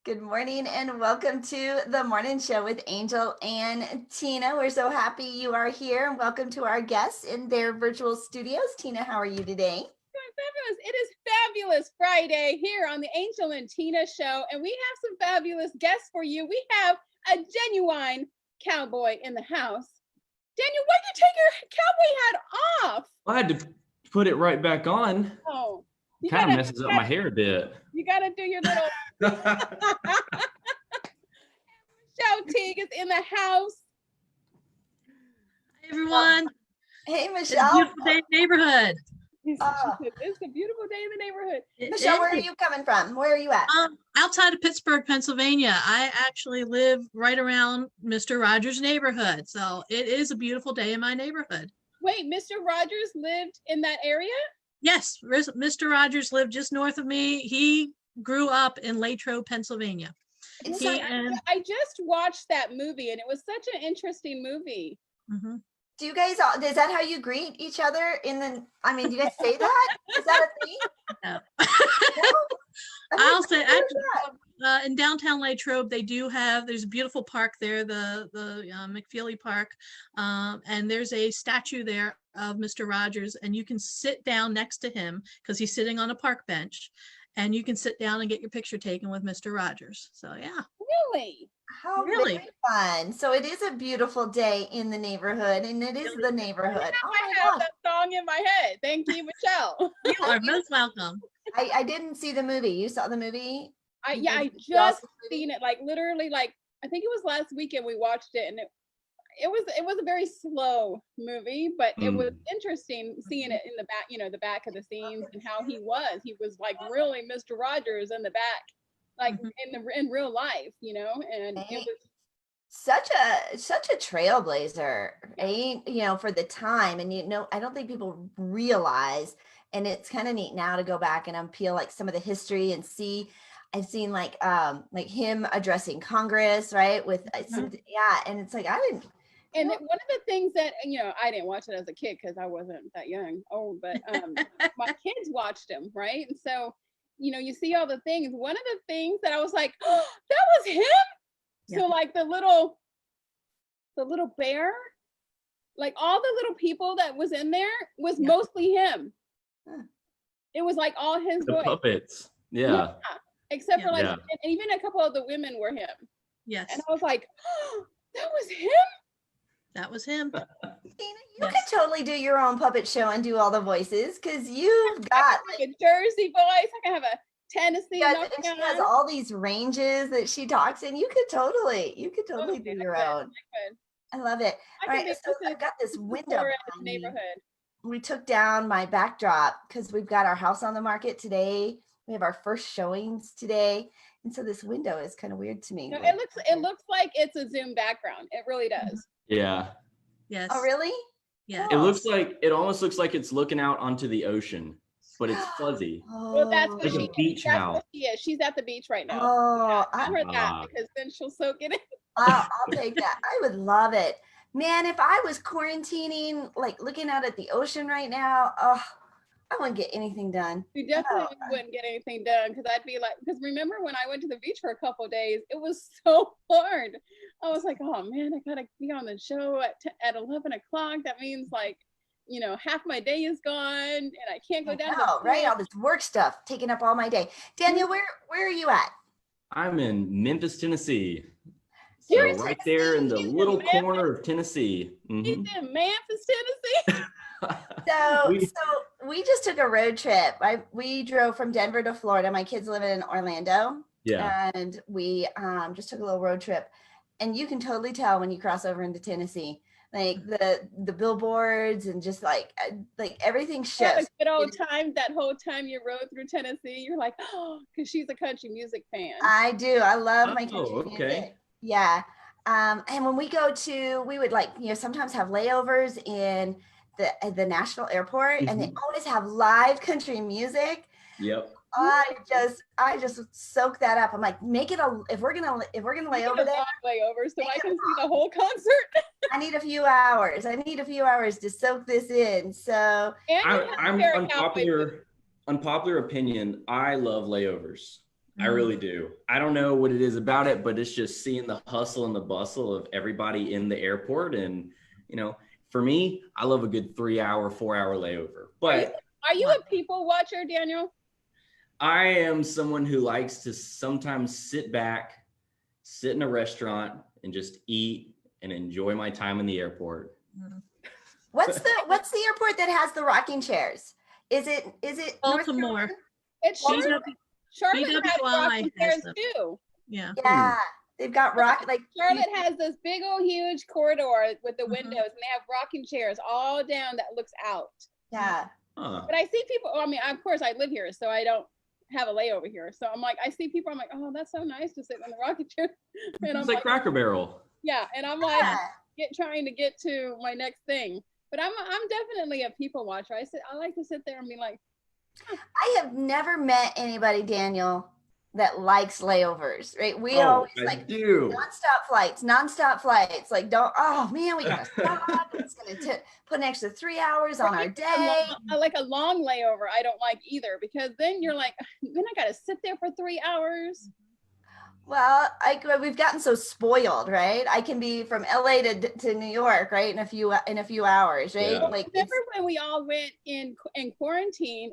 Good morning and welcome to the morning show with Angel and Tina. We're so happy you are here and welcome to our guests in their virtual studios. Tina, how are you today? Fabulous. It is Fabulous Friday here on the Angel and Tina show, and we have some fabulous guests for you. We have a genuine cowboy in the house. Daniel, why'd you take your cowboy hat off? I had to put it right back on. Oh, Kind of messes up my hair a bit. You gotta do your little Michelle Teague is in the house. Hey everyone. Hey, It's Michelle. a beautiful day in the neighborhood. It's a beautiful day in the neighborhood. Michelle, where are you coming from? Where are you at? Outside of Pittsburgh, Pennsylvania. I actually live right around Mr. Rogers' neighborhood. So it is a beautiful day in my neighborhood. Wait, Mr. Rogers lived in that area? Yes, Mr. Rogers lived just north of me. He grew up in Latrobe, Pennsylvania. I just watched that movie and it was such an interesting movie. Mm-hmm. Do you guys all, is that how you greet each other do you guys say that? Is that a thing? No. No? I'll say actually, in downtown Latrobe, there's a beautiful park there, the McFeely Park, and there's a statue there of Mr. Rogers, and you can sit down next to him because he's sitting on a park bench, and you can sit down and get your picture taken with Mr. Rogers. So yeah. Really? How Really very fun. So it is a beautiful day in the neighborhood, and it is the neighborhood. I have that song in my head. Thank you, Michelle. You are most welcome. I didn't see the movie. You saw the movie? I just seen it, like literally, like I think it was last weekend we watched it, and it was a very slow movie, but it was interesting seeing it in the back, the back of the scenes and how he was like really Mr. Rogers in the back, like in real life, and it was such a trailblazer, right? For the time, and I don't think people realize, and it's kind of neat now to go back and unpeel like some of the history and see. I've seen like him addressing Congress, right? With and it's like I didn't. And one of the things that I didn't watch it as a kid because I wasn't that old, but my kids watched him, right? And so you see all the things. One of the things that I was like, oh, that was him. Yeah. So like the little bear, like all the little people that was in there was mostly him. Huh. It was like all his the voice. Puppets. Yeah. Except for and even a couple of the women were him. Yes. And I was like, oh, that was him. That was him. Tina, you could totally do your own puppet show and do all the voices because you've got like a Jersey voice. I can have a Tennessee. And she has all these ranges that she talks in. You could totally do your own. I love it. All right, so I've got this window neighborhood. We took down my backdrop because we've got our house on the market today. We have our first showings today. And so this window is kind of weird to me. No, it looks like it's a Zoom background. It really does. Yeah. Yes. Oh, really? Yeah. It almost looks like it's looking out onto the ocean, but it's fuzzy. Well, that's what like a beach house. What she is. She's at the beach right now. Oh, I heard that because then she'll soak it in. I'll take that. I would love it. Man, if I was quarantining, like looking out at the ocean right now, I wouldn't get anything done. You definitely wouldn't get anything done because I'd be like, because remember when I went to the beach for a couple of days, it was so hard. I was like, oh man, I gotta be on the show at 11 o'clock. That means like, half my day is gone and I can't go down. Right? All this work stuff taking up all my day. Daniel, where are you at? I'm in Memphis, Tennessee. So right there in the little corner of Tennessee. Mm-hmm. He's in Memphis, Tennessee. So we just took a road trip. We drove from Denver to Florida. My kids live in Orlando. Yeah. And we just took a little road trip. And you can totally tell when you cross over into Tennessee, like the billboards and just like everything shifts. Good old time. That whole time you rode through Tennessee, you're like, oh, because she's a country music fan. I do. I love my country music. Yeah. And when we would sometimes have layovers in the Nashville airport, and they always have live country music. Yep. I just soak that up. I'm like, if we're gonna lay over there, layover so I can see the whole concert. I need a few hours. To soak this in. So I'm unpopular opinion. I love layovers. I really do. I don't know what it is about it, but it's just seeing the hustle and the bustle of everybody in the airport. And, you know, for me, I love a good 3-hour, 4-hour layover. But are you a people watcher, Daniel? I am someone who likes to sometimes sit back, sit in a restaurant and just eat and enjoy my time in the airport. What's the airport that has the rocking chairs? Is it Baltimore? It's Charlotte has rocking chairs too. Yeah. Yeah. They've got Charlotte has this big old huge corridor with the windows, and they have rocking chairs all down that looks out. Yeah. But I see people, I mean, of course I live here, so I don't have a layover here. So I'm like, I see people, I'm like, oh, that's so nice to sit in the rocking chair. And it's like Cracker Barrel. Yeah. And I'm like, trying to get to my next thing. But I'm definitely a people watcher. I like to sit there and be like, I have never met anybody, Daniel, that likes layovers, right? We always nonstop flights. Like, man, we gotta stop. It's gonna put an extra 3 hours on our day. I like a long layover. I don't like either, because then you're like, then I gotta sit there for 3 hours. Well, we've gotten so spoiled, right? I can be from LA to New York, right, in a few hours, right? Yeah. Like, remember when we all went in quarantine?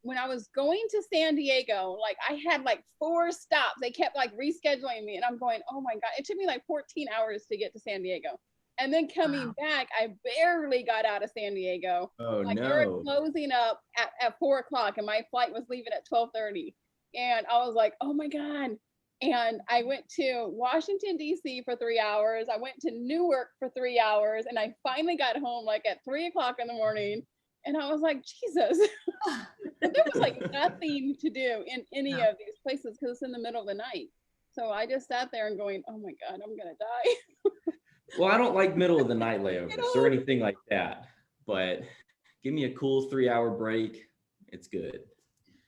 When I was going to San Diego, like I had like 4 stops. They kept like rescheduling me, and I'm going, oh my god! It took me like 14 hours to get to San Diego, and then coming back, I barely got out of San Diego. Oh like, no! They were closing up at 4:00, and my flight was leaving at 12:30, and I was like, oh my god. And I went to Washington, D.C. for 3 hours. I went to Newark for 3 hours. And I finally got home like at 3:00 in the morning. And I was like, Jesus. But there was like nothing to do in any of these places because it's in the middle of the night. So I just sat there and going, oh my God, I'm going to die. Well, I don't like middle of the night layovers or anything like that. But give me a cool 3-hour break. It's good.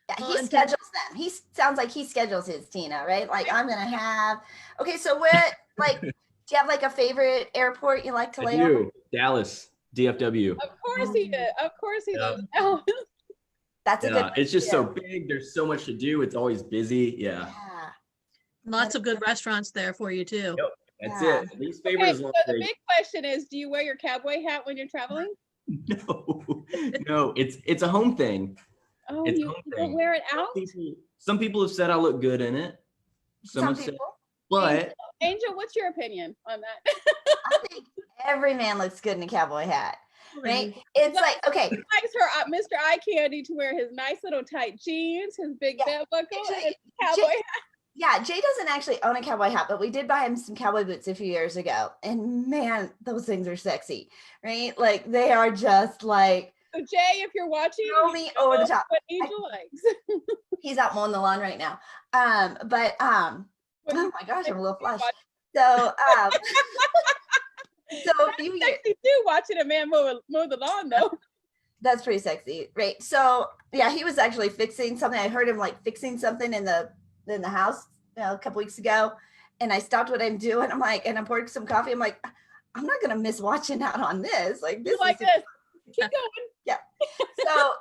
Yeah, he schedules them. He sounds like he schedules his, Tina, right? Like, I'm gonna have. Okay, so what? Like, do you have like a favorite airport you like to lay over? Dallas, DFW. Of course he did. Of course he does. Dallas. That's a good. It's just so big. There's so much to do. It's always busy. Yeah. Lots of good restaurants there for you too. Yep, that's it. Least favorite is so the big question is, do you wear your cowboy hat when you're traveling? No, it's a home thing. Oh, you don't wear it out? Some people have said I look good in it. Some people. But Angel, what's your opinion on that? I think every man looks good in a cowboy hat, right? It's like, okay. He likes her, Mr. Eye Candy, to wear his nice little tight jeans, his big belt buckle, and his cowboy hat. Yeah, Jay doesn't actually own a cowboy hat, but we did buy him some cowboy boots a few years ago. And man, those things are sexy, right? Like, they are just like. So Jay, if you're watching, throw me over the top. What Angel likes. He's out mowing the lawn right now. Oh my gosh, I'm a little flushed. So so a few years. Sexy too, watching a man mow the lawn though. That's pretty sexy, right? So yeah, he was actually fixing something. I heard him like fixing something in the house, a couple weeks ago, and I stopped what I'm doing. I'm like, and I'm pouring some coffee. I'm like, I'm not gonna miss watching out on this. Like this. Like this. Keep going. Yeah.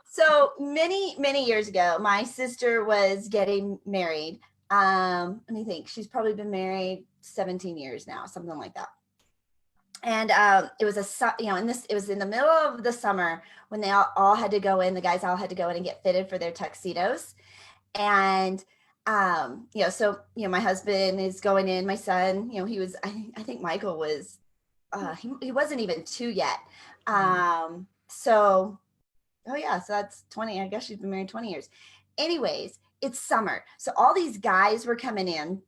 So many years ago, my sister was getting married. Let me think. She's probably been married 17 years now, something like that. And it was it was in the middle of the summer when they all had to go in. The guys all had to go in and get fitted for their tuxedos. And my husband is going in. My son, he was. I think Michael was. He wasn't even 2 yet. So that's 20. I guess she's been married 20 years. Anyways, it's summer. So all these guys were coming in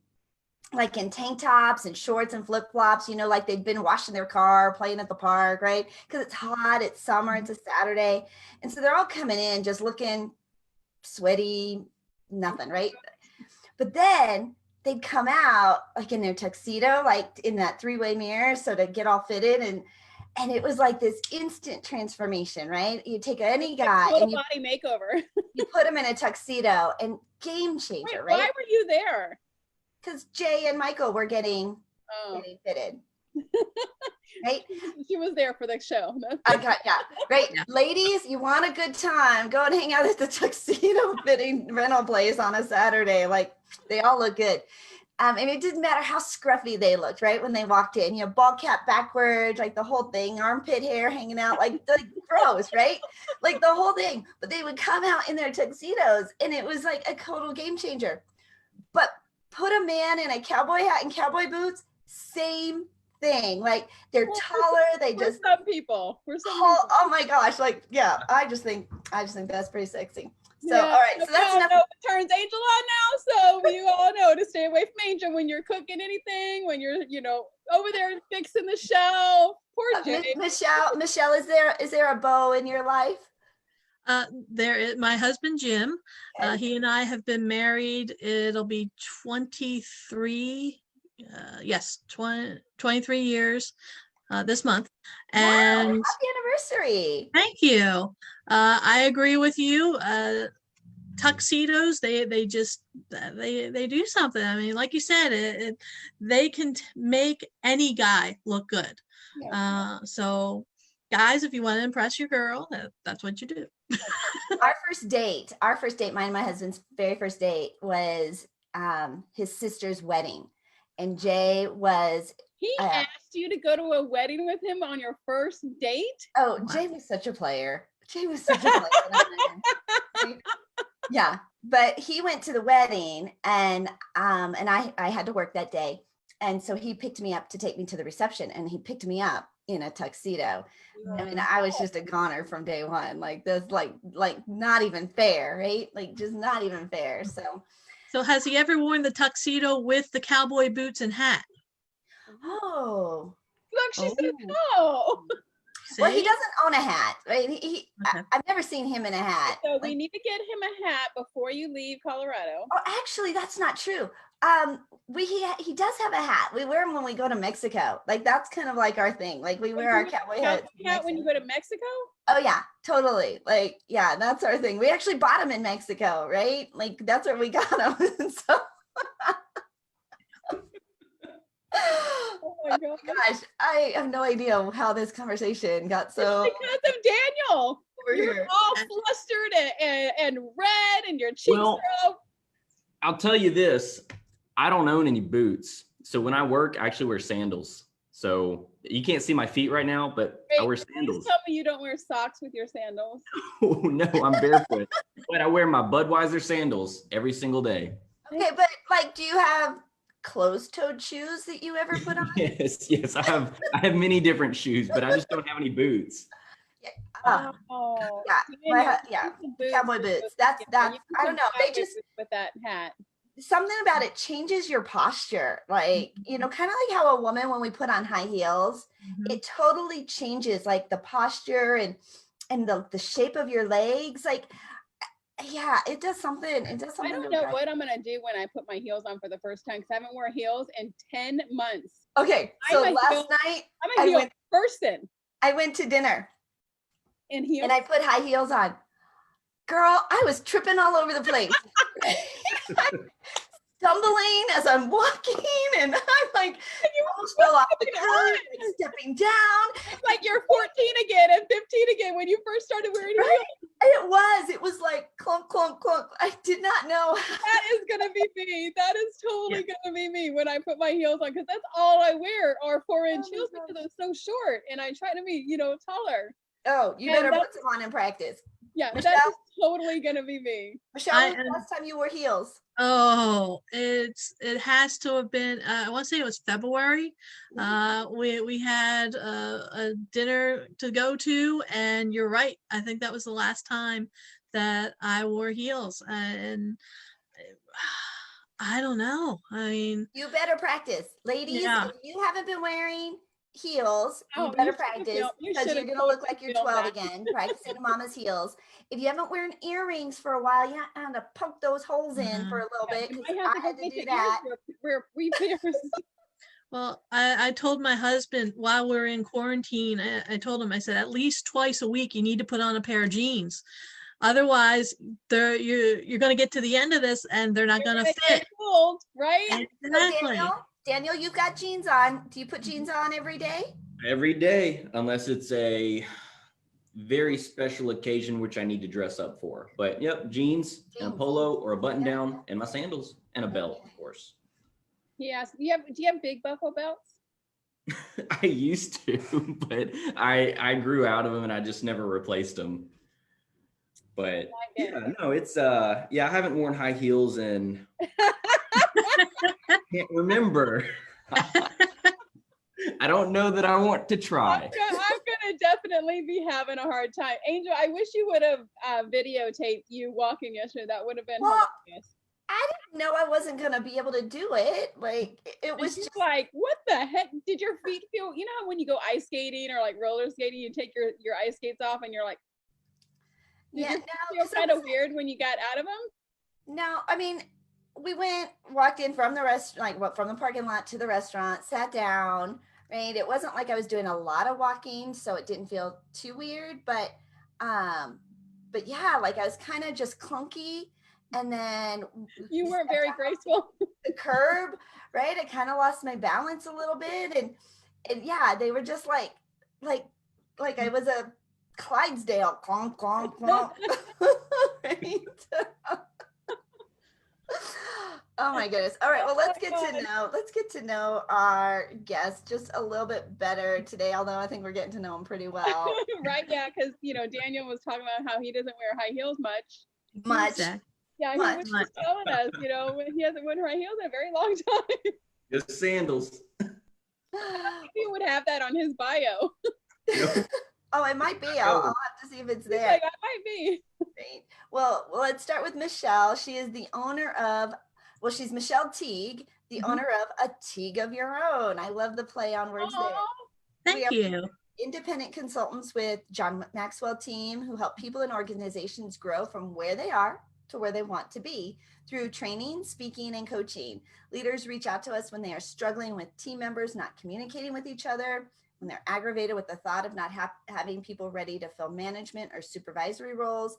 like in tank tops and shorts and flip flops, like they'd been washing their car, playing at the park, right? Because it's hot, it's summer, it's a Saturday. And so they're all coming in just looking sweaty, nothing, right? But then they'd come out like in their tuxedo, like in that 3-way mirror. So to get all fitted and it was like this instant transformation, right? You take any guy and you body makeover. You put him in a tuxedo and game changer, right? Why were you there? Because Jay and Michael were getting fitted. Right? She was there for the show. Yeah. Right. Yeah. Ladies, you want a good time, go and hang out at the tuxedo fitting rental place on a Saturday. Like, they all look good. And it didn't matter how scruffy they looked, right? When they walked in, ball cap backwards, like the whole thing, armpit hair hanging out, like gross, right? Like the whole thing. But they would come out in their tuxedos, and it was like a total game changer. But put a man in a cowboy hat and cowboy boots, same thing. Like, they're taller. They just some people. Oh my gosh! Like, yeah, I just think that's pretty sexy. So, all right, so that's enough. Turns Angel on now, so you all know to stay away from Angel when you're cooking anything, when you're, over there fixing the shelf. Poor Jay. Michelle, is there a beau in your life? There is my husband Jim. Okay. He and I have been married. It'll be 23. 23 years this month. And wow, happy anniversary. Thank you. I agree with you. Tuxedos, they do something. I mean, like you said, they can make any guy look good. Yeah. So guys, if you want to impress your girl, that's what you do. Our first date, mine and my husband's very first date was his sister's wedding. And Jay was... He asked you to go to a wedding with him on your first date? Oh, Jay was such a player. Yeah, but he went to the wedding, and I had to work that day. And so he picked me up to take me to the reception, and he picked me up in a tuxedo. Yeah. I mean, I was just a goner from day one. Like, that's like not even fair, right? Like, just not even fair. So has he ever worn the tuxedo with the cowboy boots and hat? Oh. Look, she said no. Well, he doesn't own a hat, right? Okay. I've never seen him in a hat. So we need to get him a hat before you leave Colorado. Oh, actually, that's not true. He does have a hat. We wear them when we go to Mexico. Like, that's kind of like our thing. Like, we wear our cowboy hats. When you go to Mexico? Oh yeah, totally. Like, yeah, that's our thing. We actually bought them in Mexico, right? Like, that's where we got them. So. Oh my gosh, I have no idea how this conversation got so. It's because of Daniel. You're all flustered and red, and your cheeks are up. I'll tell you this: I don't own any boots, so when I work, I actually wear sandals. So you can't see my feet right now, but I wear sandals. Please tell me you don't wear socks with your sandals. Oh no, I'm barefoot, but I wear my Budweiser sandals every single day. Okay, but like, do you have closed-toed shoes that you ever put on? Yes, I have many different shoes, but I just don't have any boots. Yeah, cowboy boots. That's I don't know. They just with that hat. Something about it changes your posture, like, kind of like how a woman, when we put on high heels, it totally changes like the posture and the shape of your legs. Like, yeah, it does something. I don't know what I'm gonna do when I put my heels on for the first time, because I haven't worn heels in 10 months. Okay, so last night I'm a heel person. I went to dinner in heels, and I put high heels on. Girl, I was tripping all over the place. Stumbling as I'm walking, and I'm like, you almost fell off the curb, like stepping down. It's like you're 14 again and 15 again when you first started wearing heels. It was like clunk, clunk, clunk. I did not know. That is gonna be me. That is totally gonna be me when I put my heels on, because that's all I wear are 4-inch heels because I'm so short and I try to be, taller. Oh, you better put some on in practice. Yeah, Michelle? That's totally gonna be me. Michelle, when was the last time you wore heels? Oh, it has to have been, I want to say it was February. We had a dinner to go to, and you're right. I think that was the last time that I wore heels, and I don't know. I mean, you better practice, ladies. If you haven't been wearing heels, you better practice, because you're gonna look like you're 12 again, practicing mama's heels. If you haven't worn earrings for a while, you have to poke those holes in for a little bit, because I had to do that. Well, I told my husband while we were in quarantine, I told him, I said, at least twice a week you need to put on a pair of jeans. Otherwise, you're going to get to the end of this and they're not going to fit. Cold, right? Exactly. Daniel, you've got jeans on. Do you put jeans on every day? Every day, unless it's a very special occasion which I need to dress up for. But yep, jeans and a polo or a button down and my sandals and a belt, of course. Yes. Do you have big buckle belts? I used to, but I grew out of them and I just never replaced them. But yeah, no, it's I haven't worn high heels and can't remember. I don't know that I want to try. I'm gonna definitely be having a hard time. Angel, I wish you would have videotaped you walking yesterday. That would have been hilarious. I didn't know I wasn't gonna be able to do it. Like it was just like, what the heck? Did your feet feel? You know how when you go ice skating or like roller skating, you take your ice skates off and you're like, did you feel kind of weird when you got out of them? No, I mean, we walked in from the restaurant, like from the parking lot to the restaurant, sat down. Right, it wasn't like I was doing a lot of walking, so it didn't feel too weird. But yeah, like I was kind of just clunky. And then you weren't very graceful. The curb, right? I kind of lost my balance a little bit, and yeah, they were just like I was a Clydesdale, clonk clonk clonk. Right? Oh my goodness! All right, well let's get to know our guest just a little bit better today. Although I think we're getting to know him pretty well. Right? Yeah, because Daniel was talking about how he doesn't wear high heels much. Yeah, he was just telling us, he hasn't worn high heels in a very long time. Just sandals. He would have that on his bio. Oh, it might be. I'll have to see if it's there. Like, I might be. Great. Well, let's start with Michelle. She is the owner of, she's Michelle Teague, the owner of A Teague of Your Own. I love the play on words there. Thank you. Independent consultants with John Maxwell team who help people and organizations grow from where they are to where they want to be through training, speaking, and coaching. Leaders reach out to us when they are struggling with team members not communicating with each other, when they're aggravated with the thought of not having people ready to fill management or supervisory roles.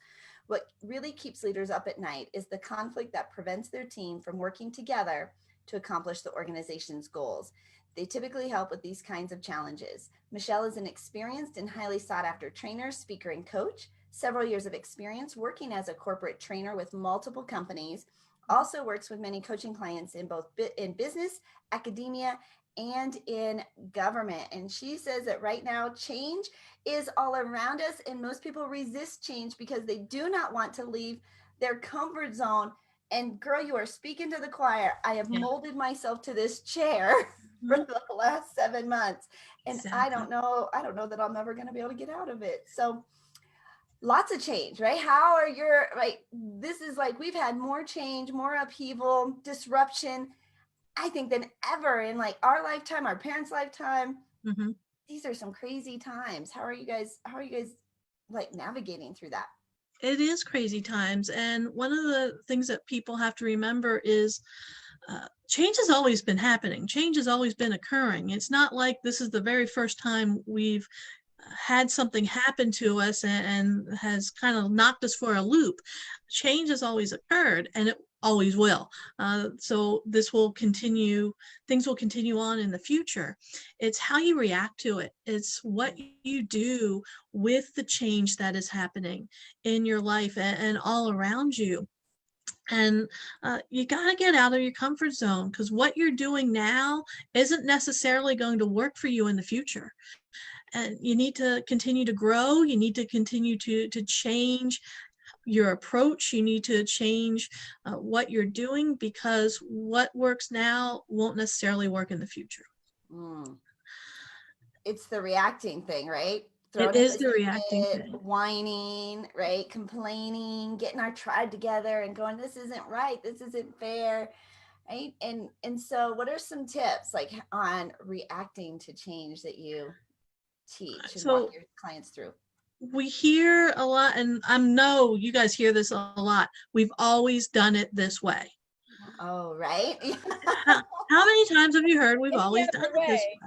What really keeps leaders up at night is the conflict that prevents their team from working together to accomplish the organization's goals. They typically help with these kinds of challenges. Michelle is an experienced and highly sought after trainer, speaker, and coach. Several years of experience working as a corporate trainer with multiple companies. Also works with many coaching clients in both in business, academia, and in government. And she says that right now change is all around us, and most people resist change because they do not want to leave their comfort zone. And girl, you are speaking to the choir. I have molded myself to this chair for the last 7 months, and I don't know that I'm ever going to be able to get out of it. So lots of change, right? How are your, this is like, we've had more change, more upheaval, disruption, I think, than ever in like our lifetime, our parents' lifetime. These are some crazy times. How are you guys like navigating through that? It is crazy times. And one of the things that people have to remember is change has always been happening. Change has always been occurring. It's not like this is the very first time we've had something happen to us and has kind of knocked us for a loop. Change has always occurred, and it always will. So this will continue, things will continue on in the future. It's how you react to it. It's what you do with the change that is happening in your life and all around you. And you got to get out of your comfort zone, because what you're doing now isn't necessarily going to work for you in the future. And you need to continue to grow. You need to continue to change your approach. You need to change what you're doing, because what works now won't necessarily work in the future. It's the reacting thing, right? It is the reacting thing. Whining, right? Complaining, getting our tribe together and going, this isn't right, this isn't fair, right? And so what are some tips like on reacting to change that you teach and walk your clients through? We hear a lot, and I know you guys hear this a lot. We've always done it this way. Oh, right. How many times have you heard we've always done it this way?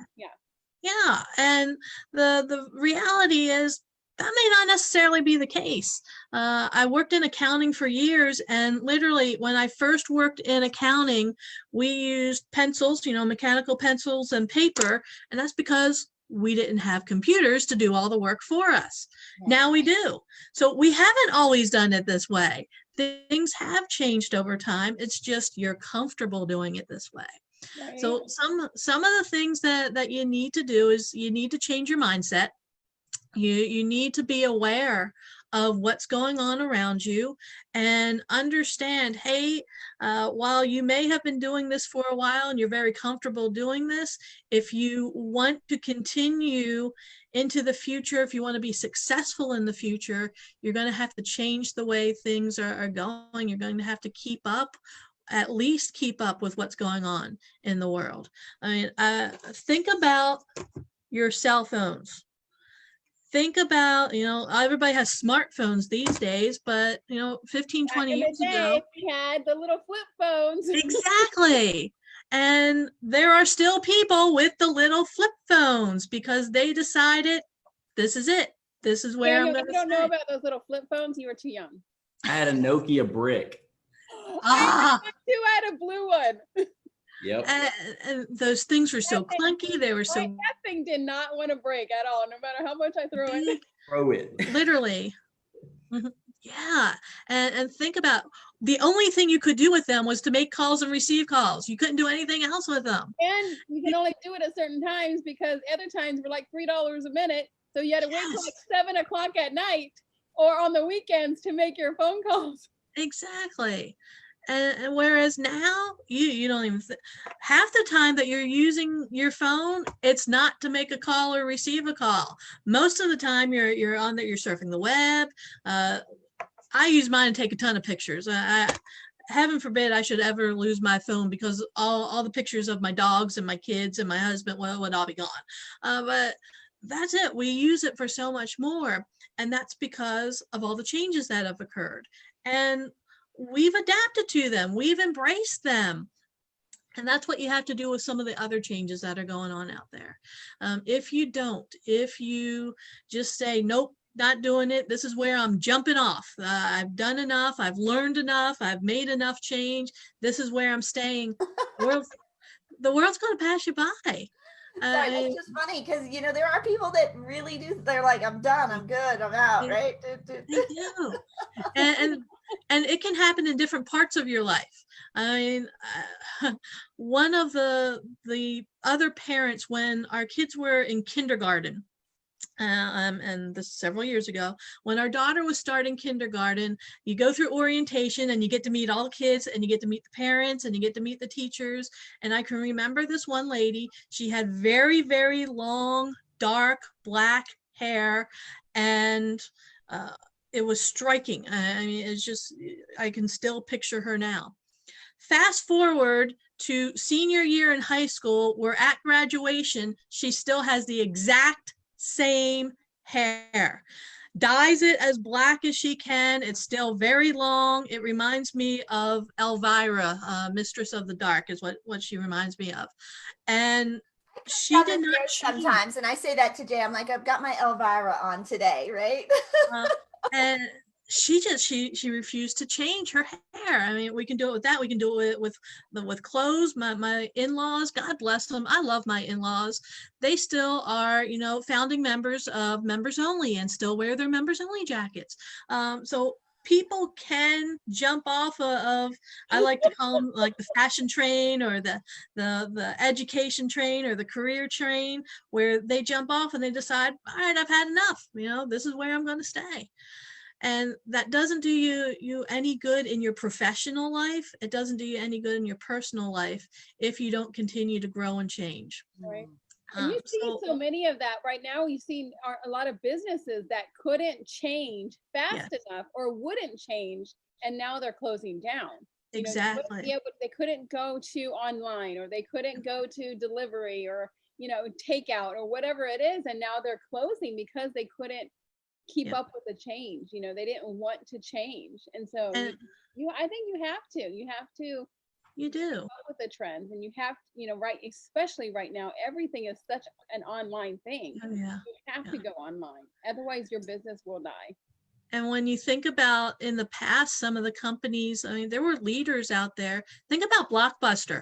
Yeah. And the reality is that may not necessarily be the case. I worked in accounting for years, and literally when I first worked in accounting, we used pencils, mechanical pencils and paper, and that's because we didn't have computers to do all the work for us. Yeah. Now we do. So we haven't always done it this way. Things have changed over time. It's just you're comfortable doing it this way. Right. So some of the things that you need to do is you need to change your mindset. You need to be aware of what's going on around you and understand, hey, while you may have been doing this for a while and you're very comfortable doing this, if you want to continue into the future, if you want to be successful in the future, you're going to have to change the way things are going. You're going to have to at least keep up with what's going on in the world. I mean, think about your cell phones. Think about, everybody has smartphones these days, but 15, 20 years ago, we had the little flip phones. Exactly. And there are still people with the little flip phones because they decided this is it. This is where I'm going to stay. You don't know about those little flip phones. You were too young. I had a Nokia brick. I had a blue one. Yep. And those things were so clunky. They were so. That thing did not want to break at all, no matter how much I threw it. Throw it. Literally. Yeah. And think about the only thing you could do with them was to make calls and receive calls. You couldn't do anything else with them. And you can only do it at certain times because other times were like $3 a minute. So you had to wait till like 7:00 at night or on the weekends to make your phone calls. Exactly. And whereas now you don't even half the time that you're using your phone, it's not to make a call or receive a call. Most of the time you're on that, you're surfing the web. I use mine to take a ton of pictures. Heaven forbid I should ever lose my phone because all the pictures of my dogs and my kids and my husband would all be gone. But that's it. We use it for so much more. And that's because of all the changes that have occurred. And we've adapted to them. We've embraced them. And that's what you have to do with some of the other changes that are going on out there. If you just say, nope, not doing it, this is where I'm jumping off. I've done enough. I've learned enough. I've made enough change. This is where I'm staying. The world's going to pass you by. Sorry, that's just funny because there are people that really do. They're like, I'm done, I'm good, I'm out, right? They do, and it can happen in different parts of your life. I mean, one of the other parents, when our kids were in kindergarten, and this several years ago, when our daughter was starting kindergarten, you go through orientation and you get to meet all the kids and you get to meet the parents and you get to meet the teachers. And I can remember this one lady, she had very, very long, dark, black hair, and it was striking. I mean, it's just, I can still picture her now. Fast forward to senior year in high school, we're at graduation, she still has the exact same hair, dyes it as black as she can. It's still very long. It reminds me of Elvira, Mistress of the Dark is what she reminds me of. And she did not sometimes, and I say that to Jay, I'm like, I've got my Elvira on today, right? And she refused to change her hair. I mean, we can do it with that. We can do it with clothes. My in-laws, God bless them, I love my in-laws. They still are, founding members of Members Only and still wear their Members Only jackets. So people can jump off of, I like to call them like the fashion train or the education train or the career train, where they jump off and they decide, all right, I've had enough. This is where I'm going to stay. And that doesn't do you any good in your professional life. It doesn't do you any good in your personal life if you don't continue to grow and change. Right. And you see so many of that right now. You've seen a lot of businesses that couldn't change fast enough or wouldn't change, and now they're closing down. Exactly. They couldn't go to online, or they couldn't go to delivery, or takeout, or whatever it is, and now they're closing because they couldn't keep up with the change. They didn't want to change. And so I think you have to You do. With the trends, and you have, right, especially right now, everything is such an online thing. Oh, yeah. You have to go online. Otherwise, your business will die. And when you think about in the past, some of the companies, I mean, there were leaders out there. Think about Blockbuster.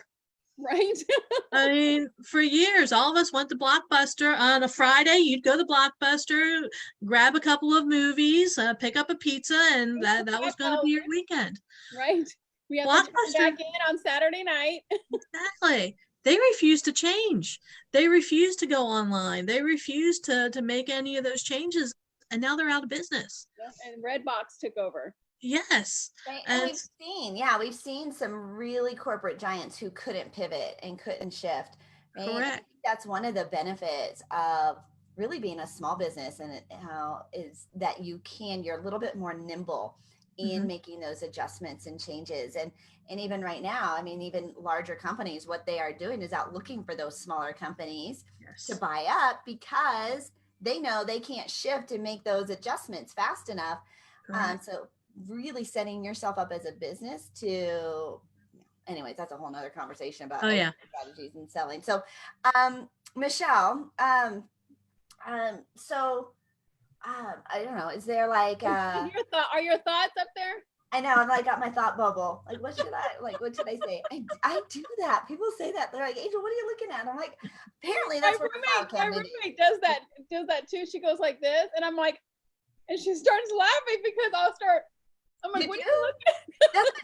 Right. I mean, for years, all of us went to Blockbuster on a Friday. You'd go to Blockbuster, grab a couple of movies, pick up a pizza, and that was going to be your weekend. Right. We have to come back in on Saturday night. Exactly. They refuse to change. They refuse to go online. They refuse to make any of those changes. And now they're out of business. And Redbox took over. Yes. Right. And we've seen some really corporate giants who couldn't pivot and couldn't shift. Right? Correct. That's one of the benefits of really being a small business, and how is that you're a little bit more nimble in making those adjustments and changes. And even right now, I mean, even larger companies, what they are doing is out looking for those smaller companies to buy up, because they know they can't shift and make those adjustments fast enough. So really setting yourself up as a business to, anyways, that's a whole nother conversation about strategies and selling. So Michelle, I don't know, is there like are your thoughts up there? I know, I've like got my thought bubble. Like, what should I say? I do that. People say that. They're like, Angel, what are you looking at? And I'm like, apparently that's what my roommate does that too. She goes like this, and I'm like, and she starts laughing because I'm like, what are you looking at? Doesn't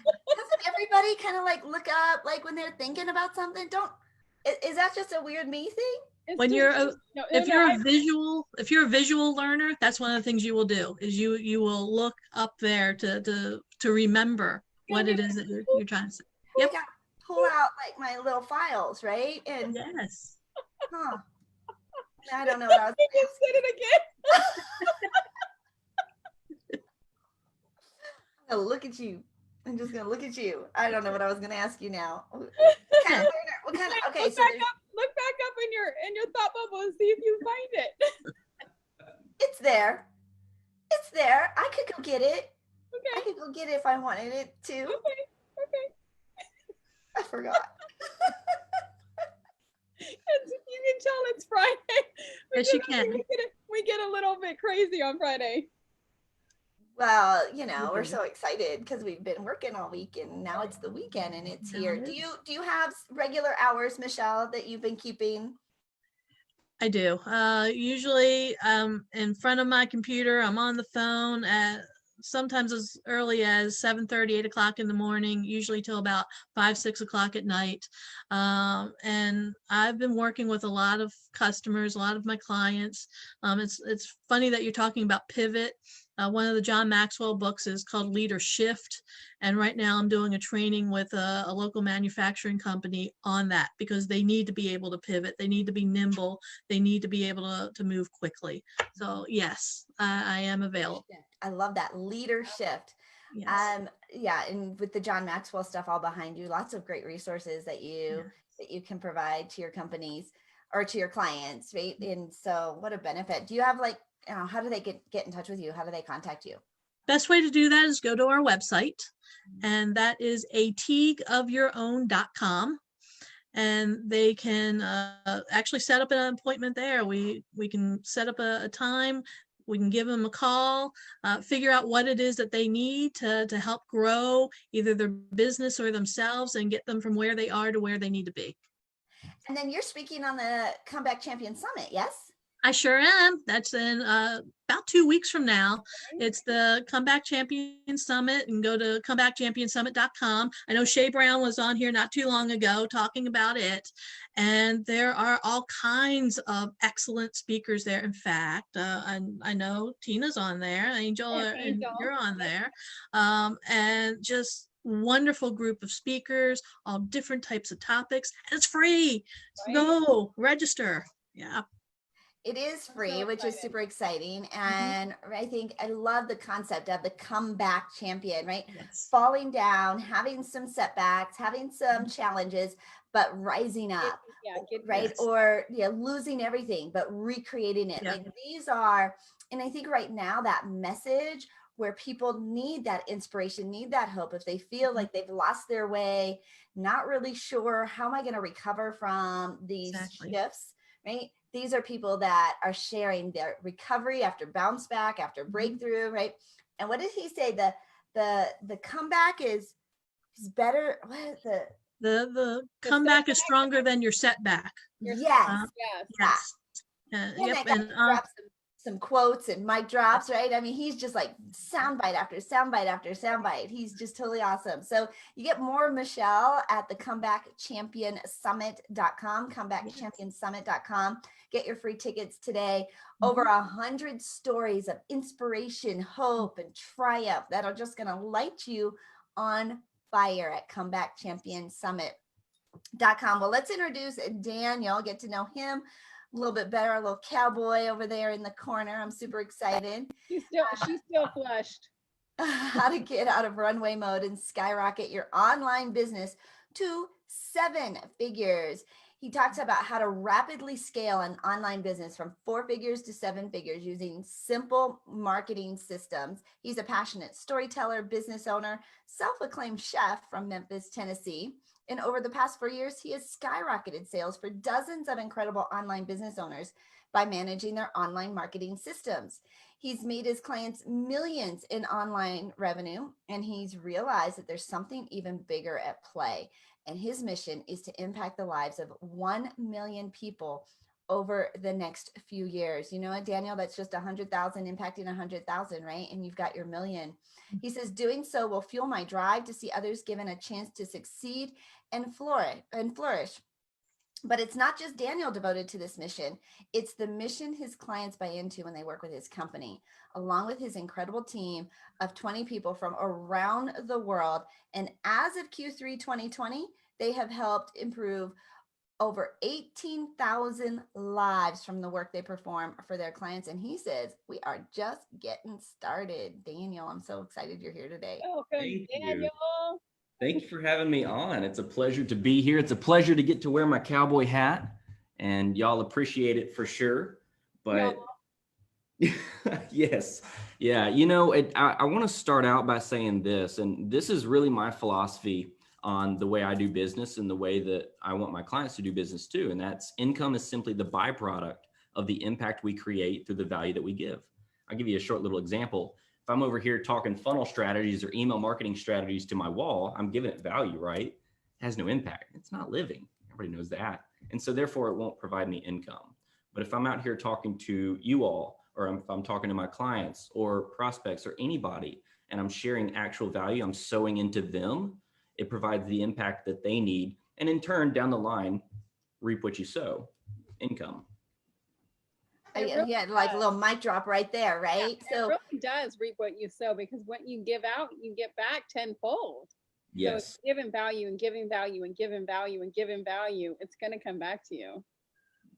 everybody kind of like look up like when they're thinking about something? Is that just a weird me thing? When if you're a visual learner, that's one of the things you will do, is you will look up there to remember what it is that you're trying to say. Yep. Pull out like my little files, right? And yes. I don't know what I was going to say it again. I'm gonna look at you. I'm just gonna look at you. I don't know what I was gonna ask you now. What kind of learner? Okay, so look back up in your thought bubble and see if you find it. It's there. I could go get it. Okay. I could go get it if I wanted it to. Okay. I forgot. You can tell it's Friday. Yes, you can. We get a little bit crazy on Friday. Well, we're so excited because we've been working all week, and now it's the weekend and it's here. Do you have regular hours, Michelle, that you've been keeping? I do. Usually in front of my computer. I'm on the phone at sometimes as early as 7:30, 8 o'clock in the morning, usually till about 5, 6 o'clock at night. And I've been working with a lot of customers, a lot of my clients. It's funny that you're talking about pivot. One of the John Maxwell books is called Leader Shift. And right now I'm doing a training with a local manufacturing company on that, because they need to be able to pivot. They need to be nimble. They need to be able to move quickly. So yes, I am available. I love that, Leader Shift. Yes. And with the John Maxwell stuff all behind you, lots of great resources that you can provide to your companies or to your clients, right? And so what a benefit. Do you have how do they get in touch with you? How do they contact you? Best way to do that is go to our website, and that is ateagueofyourown.com. And they can actually set up an appointment there. We can set up a time. We can give them a call, figure out what it is that they need to help grow either their business or themselves, and get them from where they are to where they need to be. And then you're speaking on the Comeback Champion Summit, yes? I sure am. That's in about 2 weeks from now. It's the Comeback Champion Summit, and go to comebackchampionsummit.com. I know Shay Brown was on here not too long ago talking about it, and there are all kinds of excellent speakers there. In fact, I know Tina's on there, Angel, and you're on there, and just wonderful group of speakers, all different types of topics, and it's free. So go register. Yeah. It is free, which is super exciting. And I think I love the concept of the comeback champion, right? Yes. Falling down, having some setbacks, having some challenges, but rising up, right? Yes. Or losing everything, but recreating it. Like these are, and I think right now that message where people need that inspiration, need that hope. If they feel like they've lost their way, not really sure, how am I going to recover from these shifts, right? These are people that are sharing their recovery after bounce back, after breakthrough, right? And what did he say? The comeback is better. What is the comeback is stronger than your setback. Yes. Yes. Yep. And drop some quotes and mic drops, right? I mean, he's just like soundbite after soundbite after soundbite. He's just totally awesome. So you get more of Michelle at the comebackchampionsummit.com, comebackchampionsummit.com. Get your free tickets today. Over 100 stories of inspiration, hope, and triumph that are just going to light you on fire at comebackchampionsummit.com. Well, let's introduce Daniel, get to know him a little bit better, a little cowboy over there in the corner. I'm super excited. She's still flushed. How to get out of runway mode and skyrocket your online business to 7 figures. He talks about how to rapidly scale an online business from 4 figures to 7 figures using simple marketing systems. He's a passionate storyteller, business owner, self-acclaimed chef from Memphis, Tennessee. And over the past 4 years, he has skyrocketed sales for dozens of incredible online business owners by managing their online marketing systems. He's made his clients millions in online revenue, and he's realized that there's something even bigger at play. And his mission is to impact the lives of 1 million people over the next few years. You know what, Daniel, that's just 100,000 impacting 100,000, right? And you've got your million. He says, doing so will fuel my drive to see others given a chance to succeed and flourish. But it's not just Daniel devoted to this mission. It's the mission his clients buy into when they work with his company, along with his incredible team of 20 people from around the world. And as of Q3 2020, they have helped improve over 18,000 lives from the work they perform for their clients. And he says, we are just getting started. Daniel, I'm so excited you're here today. Welcome, Daniel. Thank you for having me on. It's a pleasure to be here. It's a pleasure to get to wear my cowboy hat, and y'all appreciate it for sure. But yes, yeah, you know, I want to start out by saying this, and this is really my philosophy on the way I do business and the way that I want my clients to do business too. And that's income is simply the byproduct of the impact we create through the value that we give. I'll give you a short little example. If I'm over here talking funnel strategies or email marketing strategies to my wall, I'm giving it value, right? It has no impact. It's not living. Everybody knows that. And so therefore it won't provide me income. But if I'm out here talking to you all, or if I'm talking to my clients or prospects or anybody, and I'm sharing actual value, I'm sowing into them, it provides the impact that they need. And in turn, down the line, reap what you sow, income. Yeah, like a little mic drop right there, right? Yeah, so it really does reap what you sow, because what you give out, you get back tenfold. Yes. So it's giving value and giving value and giving value and giving value. It's going to come back to you.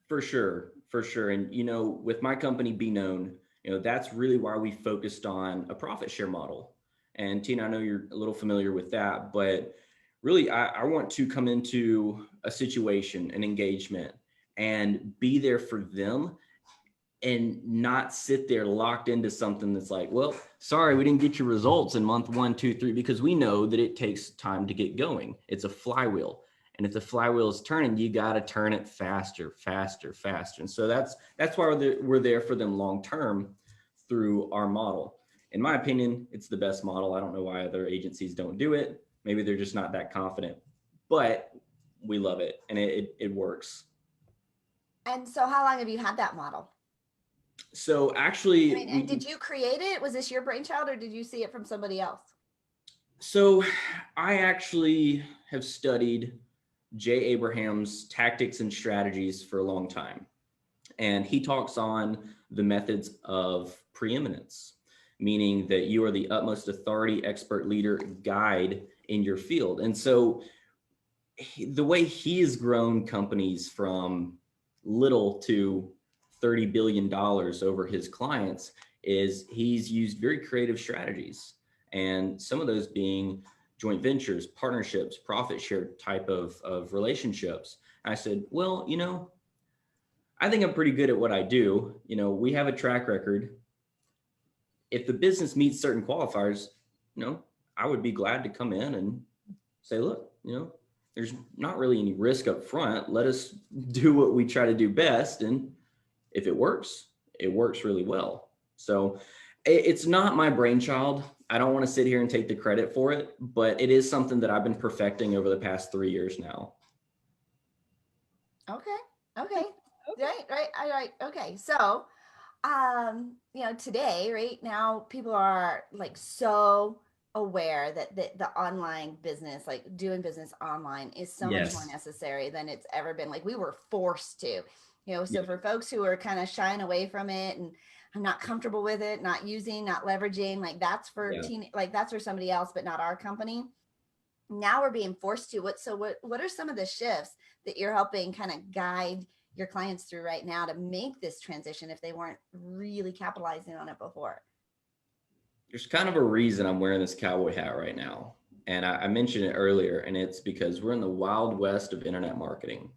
For sure, for sure. And, you know, with my company, Be Known, you know, that's really why we focused on a profit share model. And Tina, I know you're a little familiar with that, but really, I want to come into a situation, an engagement, and be there for them, and not sit there locked into something that's like, well, sorry, we didn't get your results in month 1, 2, 3, because we know that it takes time to get going. It's a flywheel. And if the flywheel is turning, you got to turn it faster, faster, faster. And so that's why we're there for them long-term through our model. In my opinion, it's the best model. I don't know why other agencies don't do it. Maybe they're just not that confident, but we love it and it works. And so how long have you had that model? So actually, and did you create it? Was this your brainchild, or did you see it from somebody else? So I actually have studied Jay Abraham's tactics and strategies for a long time. And he talks on the methods of preeminence, meaning that you are the utmost authority, expert, leader, guide in your field. And so the way he has grown companies from little to $30 billion over his clients is he's used very creative strategies. And some of those being joint ventures, partnerships, profit share type of relationships. I said, well, you know, I think I'm pretty good at what I do. You know, we have a track record. if the business meets certain qualifiers, I would be glad to come in and say, look, there's not really any risk up front. Let us do what we try to do best. And if it works really well. So it's not my brainchild. I don't want to sit here and take the credit for it, but it is something that I've been perfecting over the past 3 years now. Okay. Right. Okay. So, today, right now, people are like so aware that the online business, like doing business online, is so much more necessary than it's ever been. Like we were forced to, so for folks who are kind of shying away from it and I'm not comfortable with it, not using, not leveraging, like that's for that's for somebody else, but not our company. Now we're being forced to. What are some of the shifts that you're helping kind of guide your clients through right now to make this transition if they weren't really capitalizing on it before? There's kind of a reason I'm wearing this cowboy hat right now. And I mentioned it earlier, and it's because we're in the wild west of internet marketing.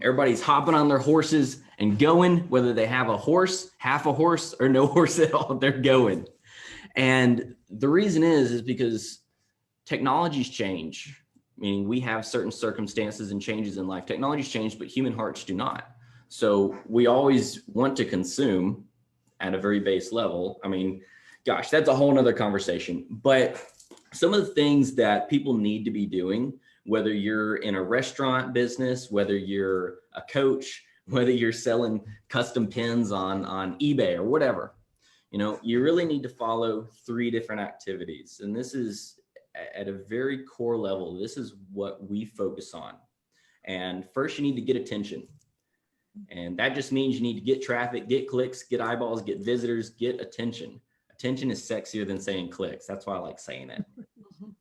Everybody's hopping on their horses and going, whether they have a horse, half a horse, or no horse at all, they're going. And the reason is because technologies change, meaning we have certain circumstances and changes in life. Technologies change, but human hearts do not. So we always want to consume at a very base level. I mean, gosh, that's a whole nother conversation. But some of the things that people need to be doing, whether you're in a restaurant business, whether you're a coach, whether you're selling custom pins on eBay or whatever, you really need to follow 3 different activities. And this is at a very core level. This is what we focus on. And first, you need to get attention. And that just means you need to get traffic, get clicks, get eyeballs, get visitors, get attention. Attention is sexier than saying clicks. That's why I like saying it.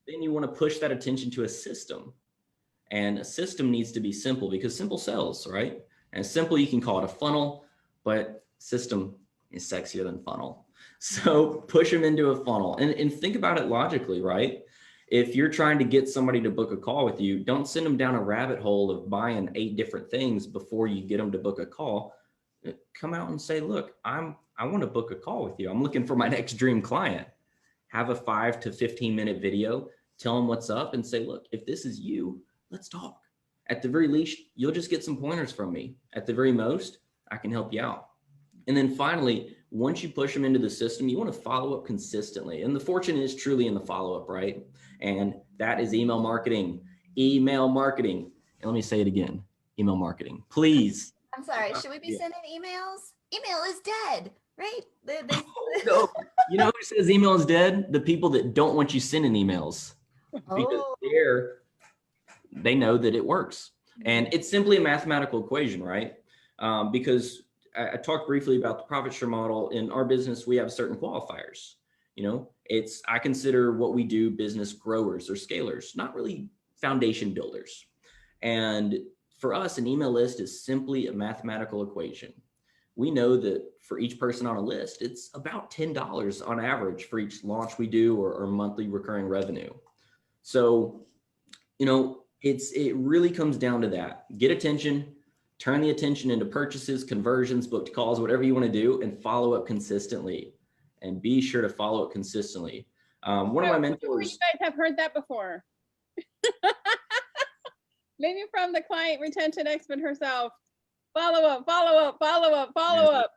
Then you want to push that attention to a system. And a system needs to be simple because simple sells, right? And simple, you can call it a funnel, but system is sexier than funnel. So push them into a funnel and think about it logically, right? If you're trying to get somebody to book a call with you, don't send them down a rabbit hole of buying 8 different things before you get them to book a call. Come out and say, look, I want to book a call with you. I'm looking for my next dream client. Have a 5 to 15 minute video, tell them what's up and say, look, if this is you, let's talk. At the very least, you'll just get some pointers from me. At the very most, I can help you out. And then finally, once you push them into the system, you want to follow up consistently. And the fortune is truly in the follow-up, right? And that is email marketing. Email marketing. And let me say it again. Email marketing. Please. I'm sorry. Should we be sending emails? Email is dead, right? No. You know who says email is dead? The people that don't want you sending emails. Because they know that it works. And it's simply a mathematical equation, right? Because I talked briefly about the profit share model. In our business, we have certain qualifiers. I consider what we do business growers or scalers, not really foundation builders. And for us, an email list is simply a mathematical equation. We know that for each person on a list, it's about $10 on average for each launch we do or monthly recurring revenue. So, it really comes down to that. Get attention, turn the attention into purchases, conversions, booked calls, whatever you want to do, and follow up consistently. And be sure to follow up consistently. One of my mentors. You guys have heard that before. Maybe from the client retention expert herself. Follow up, follow up, follow up, follow up.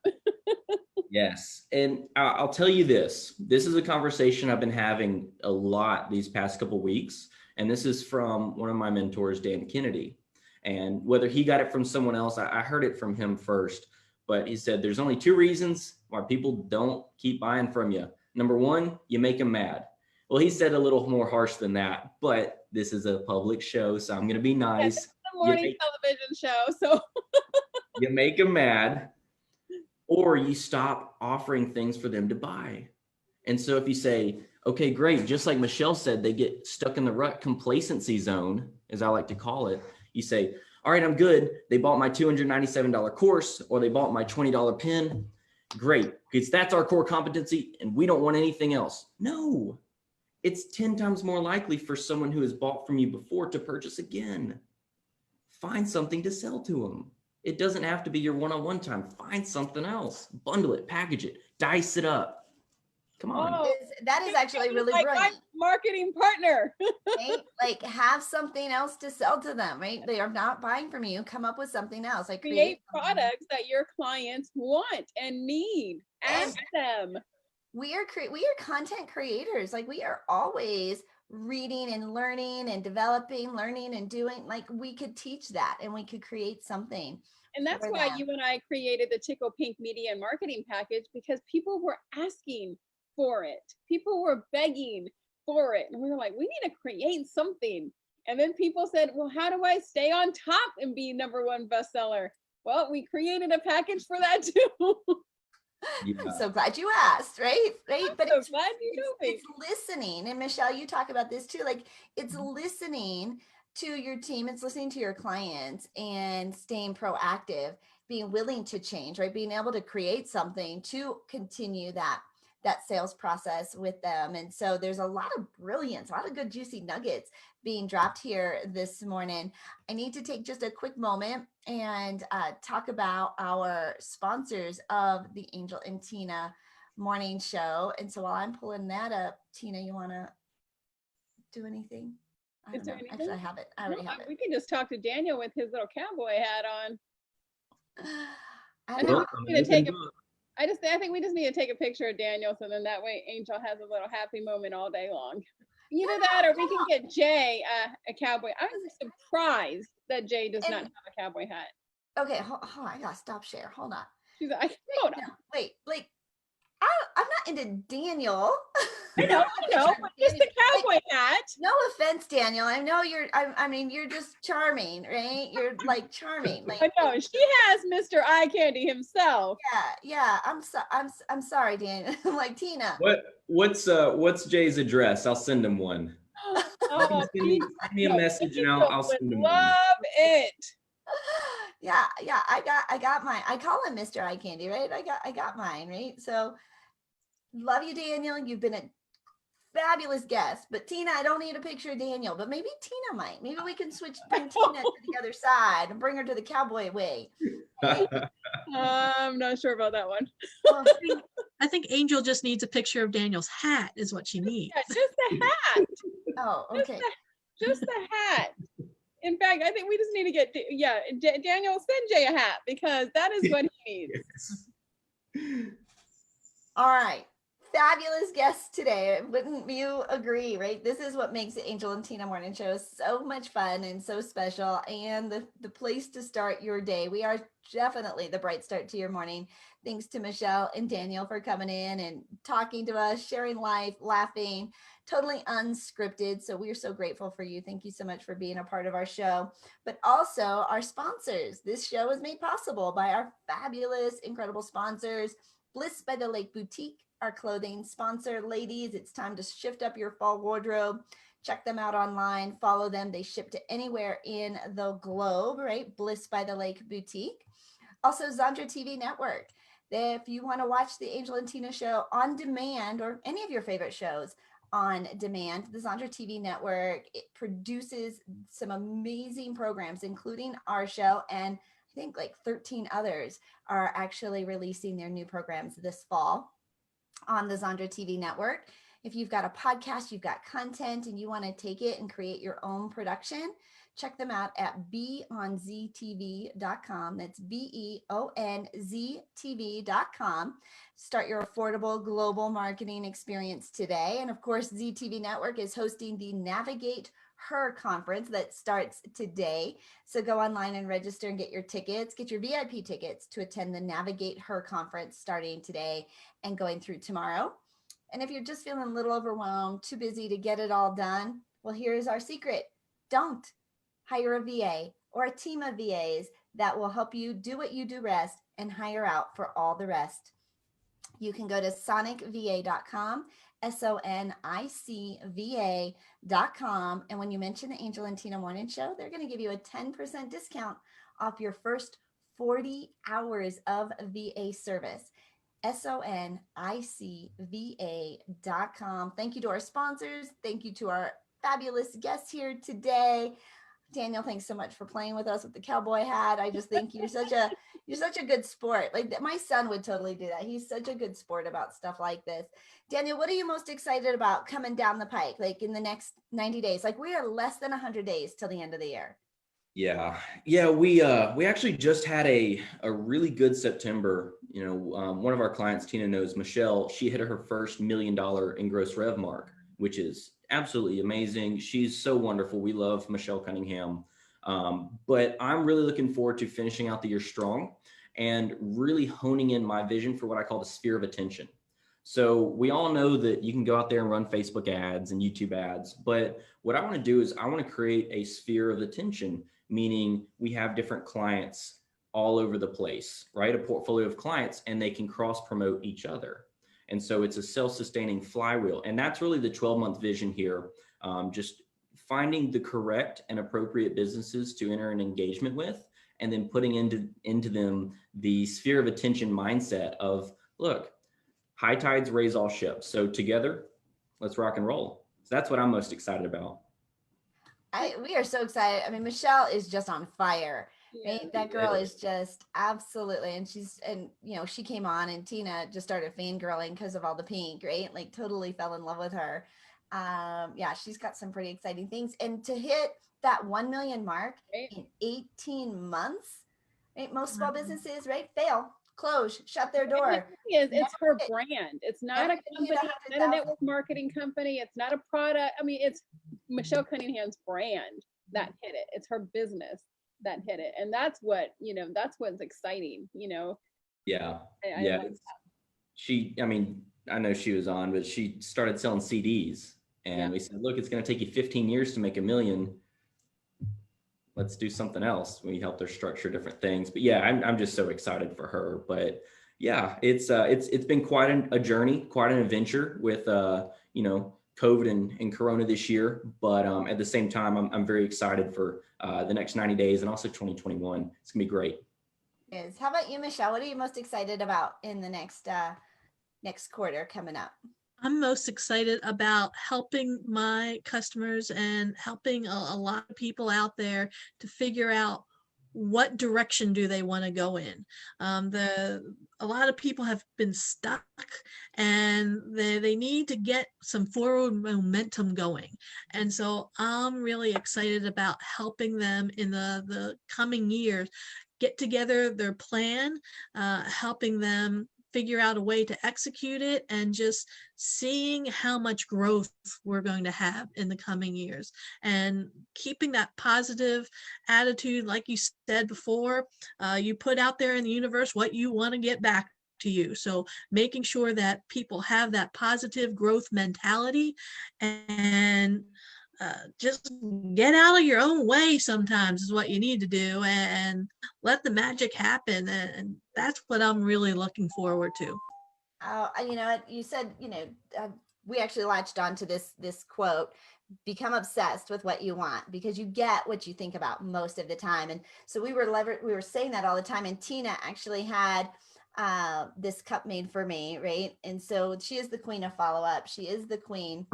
Yes. And I'll tell you this. This is a conversation I've been having a lot these past couple of weeks. And this is from one of my mentors, Dan Kennedy. And whether he got it from someone else, I heard it from him first. But he said, there's only 2 reasons why people don't keep buying from you. Number 1, you make them mad. Well, he said a little more harsh than that, but this is a public show, so I'm going to be nice. It's a morning television show, so. You make them mad, or you stop offering things for them to buy. And so if you say, okay, great, just like Michelle said, they get stuck in the rut complacency zone, as I like to call it. You say, all right, I'm good. They bought my $297 course, or they bought my $20 pin. Great, because that's our core competency and we don't want anything else. No, it's 10 times more likely for someone who has bought from you before to purchase again. Find something to sell to them. It doesn't have to be your one-on-one time. Find something else. Bundle it, package it, dice it up. Come on. Oh, that is actually really like brilliant. my marketing partner. Right? Like have something else to sell to them, right? They are not buying from you. Come up with something else. Like create products that your clients want and need. Ask them. We are content creators. Like we are always reading and learning and developing, learning and doing. Like we could teach that and we could create something. And that's why you and I created the Tickle Pink Media and Marketing Package, because people were asking for it. People were begging for it. And we were like, we need to create something. And then people said, well, how do I stay on top and be #1 bestseller? Well, we created a package for that too. Yeah. I'm so glad you asked, right? But so glad you know me. It's listening. And Michelle, you talk about this too. Like it's listening to your team, it's listening to your clients and staying proactive, being willing to change, right? Being able to create something to continue that sales process with them. And so there's a lot of brilliance, a lot of good juicy nuggets being dropped here this morning. I need to take just a quick moment and talk about our sponsors of the Angel and Tina morning show. And so while I'm pulling that up, Tina, you want to do anything? I don't know. Actually, I have it. I already have it. We can just talk to Daniel with his little cowboy hat on. I know. I think we just need to take a picture of Daniel, so then that way Angel has a little happy moment all day long. Either that, or we can get Jay a cowboy. I'm surprised that Jay does not have a cowboy hat. Okay, hold on. I gotta stop share. Hold on. She's like, wait, like I'm not into Daniel. I know, but just the cowboy hat. No offense, Daniel. I know I mean, you're just charming, right? You're like charming. Like I know she has Mr. Eye Candy himself. Yeah. I'm sorry, Daniel. Like Tina. What's Jay's address? I'll send him one. Oh, send me a message and I'll send him one. Love it. Yeah. I got mine. I call him Mr. Eye Candy, right? I got mine, right? So love you, Daniel. You've been a fabulous guest. But Tina, I don't need a picture of Daniel, but maybe Tina might. Maybe we can bring Tina to the other side and bring her to the cowboy way. I'm not sure about that one. I think Angel just needs a picture of Daniel's hat is what she needs. Yeah, just the hat. Oh, okay. Just the hat. In fact, I think we just need to get, Daniel, send Jay a hat because that is what he needs. All right. Fabulous guests today. Wouldn't you agree, right? This is what makes the Angel and Tina Morning Show so much fun and so special and the place to start your day. We are definitely the bright start to your morning. Thanks to Michelle and Daniel for coming in and talking to us, sharing life, laughing, totally unscripted. So we're so grateful for you. Thank you so much for being a part of our show, but also our sponsors. This show is made possible by our fabulous, incredible sponsors, Bliss by the Lake Boutique, our clothing sponsor. Ladies, it's time to shift up your fall wardrobe. Check them out online, follow them. They ship to anywhere in the globe, right? Bliss by the Lake Boutique. Also, Zandra TV Network. If you want to watch the Angel and Tina show on demand or any of your favorite shows on demand, the Zandra TV Network, it produces some amazing programs, including our show, and I think like 13 others are actually releasing their new programs this fall on the Zandra TV Network. If you've got a podcast, you've got content, and you want to take it and create your own production, check them out at beonztv.com. That's beonztv.com. Start your affordable global marketing experience today. And of course, ZTV Network is hosting the Navigate Her conference that starts today. So go online and register and get your tickets, get your VIP tickets to attend the Navigate Her conference starting today and going through tomorrow. And if you're just feeling a little overwhelmed, too busy to get it all done, well, here's our secret. Don't hire a VA or a team of VAs that will help you do what you do best and hire out for all the rest. You can go to sonicva.com, sonicva.com. And when you mention the Angel and Tina Morning Show, they're going to give you a 10% discount off your first 40 hours of VA service. sonicva.com. Thank you to our sponsors. Thank you to our fabulous guests here today. Daniel, thanks so much for playing with us with the cowboy hat. I just think you're such a good sport. Like my son would totally do that. He's such a good sport about stuff like this. Daniel, what are you most excited about coming down the pike, like in the next 90 days? Like we are less than 100 days till the end of the year. Yeah. We actually just had a really good September. One of our clients, Tina knows, Michelle, she hit her first $1 million in gross rev mark, which is absolutely amazing. She's so wonderful. We love Michelle Cunningham. But I'm really looking forward to finishing out the year strong and really honing in my vision for what I call the sphere of attention. So we all know that you can go out there and run Facebook ads and YouTube ads, but what I want to do is I want to create a sphere of attention, meaning we have different clients all over the place, right? A portfolio of clients, and they can cross promote each other. And so it's a self-sustaining flywheel. And that's really the 12-month vision here. Just finding the correct and appropriate businesses to enter an engagement with, and then putting into them the sphere of attention mindset of, look, high tides raise all ships. So together, let's rock and roll. So that's what I'm most excited about. We are so excited. I mean, Michelle is just on fire. Yeah, right? That girl is just absolutely, and she came on, and Tina just started fangirling because of all the pink, right? Like totally fell in love with her. Yeah, she's got some pretty exciting things. And to hit that 1 million mark in 18 months, right? Most small businesses, right? Fail, close, shut their door. It's her brand. It's not a company, it's not a network marketing company. It's not a product. I mean, it's Michelle Cunningham's brand that hit it. It's her business that hit it. And that's what's exciting, Yeah. I know she was on, but she started selling CDs, and we said, look, it's going to take you 15 years to make $1 million. Let's do something else. We helped her structure different things, but yeah, I'm just so excited for her. But yeah, it's been quite a journey, quite an adventure with COVID and Corona this year. But at the same time, I'm very excited for the next 90 days and also 2021. It's gonna be great. How about you, Michelle? What are you most excited about in the next quarter coming up? I'm most excited about helping my customers and helping a lot of people out there to figure out what direction do they want to go in. A lot of people have been stuck, and they need to get some forward momentum going. And so I'm really excited about helping them in the coming years get together their plan, helping them figure out a way to execute it, and just seeing how much growth we're going to have in the coming years, and keeping that positive attitude. Like you said before, you put out there in the universe what you want to get back to you. So making sure that people have that positive growth mentality, and just get out of your own way sometimes is what you need to do, and let the magic happen. And that's what I'm really looking forward to. You said, we actually latched onto this quote, become obsessed with what you want, because you get what you think about most of the time. And so we were saying that all the time. And Tina actually had this cup made for me, right? And so she is the queen of follow-up. She is the queen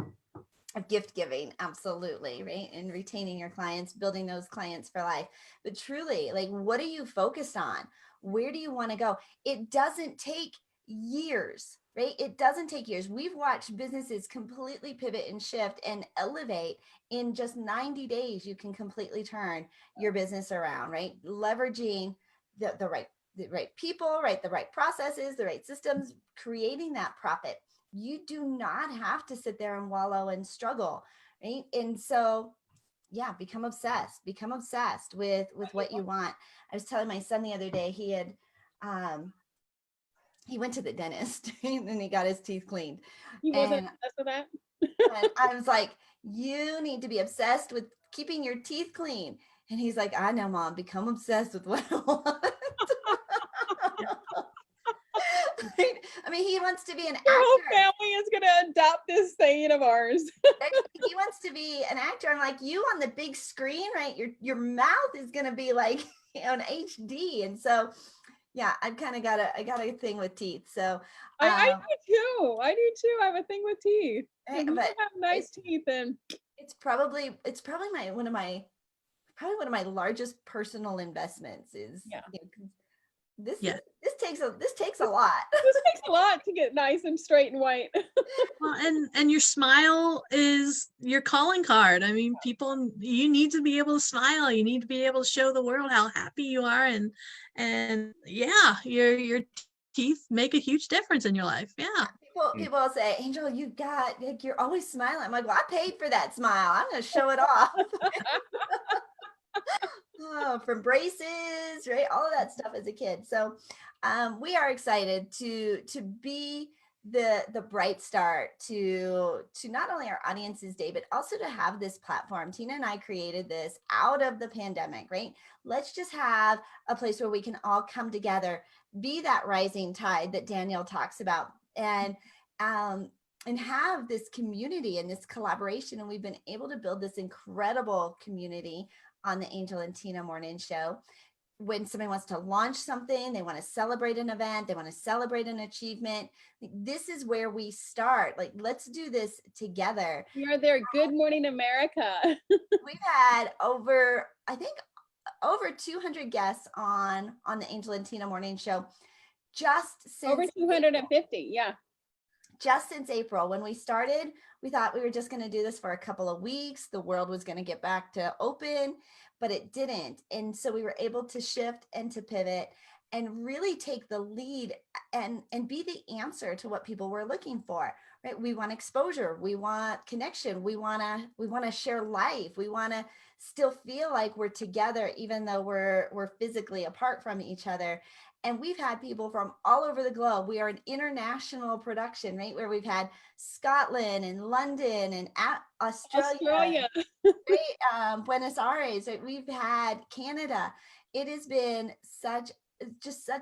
of gift giving, absolutely, right? And retaining your clients, building those clients for life. But truly, like, what are you focused on? Where do you want to go? It doesn't take years, right? It doesn't take years. We've watched businesses completely pivot and shift and elevate in just 90 days. You can completely turn your business around, right? Leveraging the right people, right? The right processes, the right systems, creating that profit. You do not have to sit there and wallow and struggle, right? And so, yeah, become obsessed with what you want. I was telling my son the other day, he went to the dentist and then he got his teeth cleaned. He wasn't obsessed with that? And I was like, you need to be obsessed with keeping your teeth clean. And he's like, I know, Mom, become obsessed with what I want. I mean, he wants to be an actor. Your whole family is going to adopt this saying of ours. He wants to be an actor. I'm like, you on the big screen, right? Your mouth is going to be like on HD. And so, yeah, I got a thing with teeth. So I do too. I have a thing with teeth. But you have nice teeth, and it's probably probably one of my largest personal investments is this takes a lot. This takes a lot to get nice and straight and white. Well, and your smile is your calling card. I mean, you need to be able to smile. You need to be able to show the world how happy you are, and yeah, your teeth make a huge difference in your life. Yeah. People will say, Angel, you're always smiling. I'm like, well, I paid for that smile. I'm going to show it off. From braces, right? All of that stuff as a kid. So we are excited to be the bright start to not only our audience's day, but also to have this platform. Tina and I created this out of the pandemic, right? Let's just have a place where we can all come together, be that rising tide that Danielle talks about, and have this community and this collaboration. And we've been able to build this incredible community on the Angel and Tina Morning Show. When somebody wants to launch something, they want to celebrate an event, they want to celebrate an achievement, this is where we start. Like, let's do this together. You're there. Good morning, America. We've had over 200 guests on the Angel and Tina Morning Show just since over 250. April. Yeah. Just since April. When we started, we thought we were just going to do this for a couple of weeks. The world was going to get back to open, but it didn't. And so we were able to shift and to pivot and really take the lead and be the answer to what people were looking for, right? We want exposure. We want connection. We want to share life. We want to still feel like we're together, even though we're physically apart from each other. And we've had people from all over the globe. We are an international production, right? Where we've had Scotland and London and Australia. Right? Buenos Aires. We've had Canada. It has been such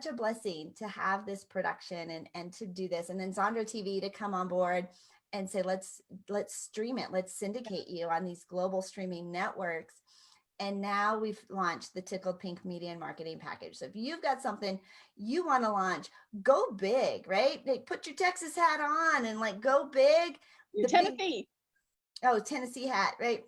a blessing to have this production and to do this. And then Zondra TV to come on board and say, let's stream it. Let's syndicate you on these global streaming networks. And now we've launched the Tickled Pink Media and Marketing Package. So if you've got something you want to launch, go big, right? Put your Texas hat on and go big. Tennessee. Tennessee hat, right?